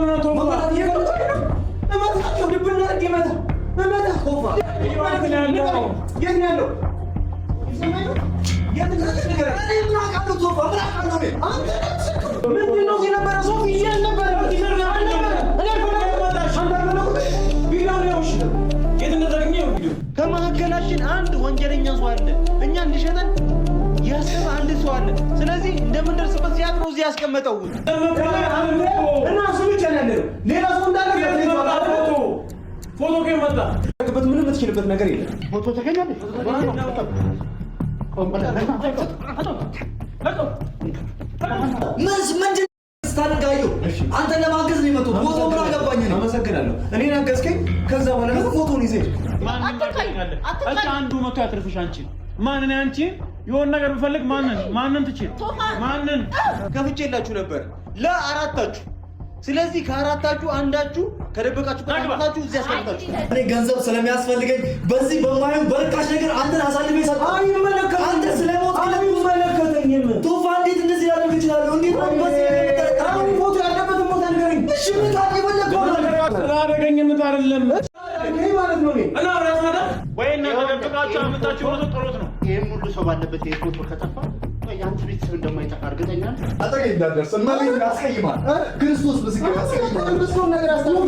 ነው ቶፋ ልብና አድርጌ ቶፋ የት ነው ያለው? ምንድን ነው የነበረ ሰው ከመካከላችን አንድ ወንጀለኛ ሰው አለ። እኛ እንዲሸጠን ያሰበ አንድ ሰው አለ። ስለዚህ እንደምንደርስበት ሲያቅ ነው እዚህ ያስቀመጠው እና እሱ ብቻ ነው ያለው። ሌላ ሰው እንዳለ ፎቶ ከመጣ ምንም የምትችልበት ነገር የለም። ፎቶ ተገኛለች። ምንድን ስታንጋዩ አንተ ለማገዝ ነው የመጡት። ፎቶ ምን አገባኝ ነው። አመሰግናለሁ። እኔን አገዝከኝ። ከዛ በኋላ ነው ፎቶን ይዘህ አንዱ መቶ ያትርፍሽ። አንቺ ማንን አንቺ የሆነ ነገር ብፈልግ ማንን ትችል ማንን ከፍቼላችሁ ነበር ለአራታችሁ። ስለዚህ ከአራታችሁ አንዳችሁ ከደበቃችሁ ከታችሁ እዚህ ያስቀምጣችሁ። እኔ ገንዘብ ስለሚያስፈልገኝ በዚህ በማየው በርካሽ ነገር አንተን አሳልፌ ሰጣሁ። አይመለከተኝም። አንተ ስለሞት አይመለከተኝም። ቶፋ እንዴት እንደዚህ ሊያደርግ ይችላል? እንዴት ነው በዚህ ታሪክ ፎቶ ያለበት ሞት ነገርኝ። እሺ ምን ታዲያ ይበለከው አደረገኝነት አይደለም ይሄ ማለት ነው። እና አራማዳ ወይና ተደብቃችሁ አመጣችሁ ወደ ጦሮት ነው። ይሄም ሁሉ ሰው ባለበት የፎቶ ከጠፋ ያንቺ ቤተሰብ እንደማይጠፋ እርግጠኛ ነኝ። አጠገብ እንዳደርስ ማለት ያስቀይማል። ክርስቶስ ምስክር ያስቀይማል። ክርስቶስ ነገር አስተምሮ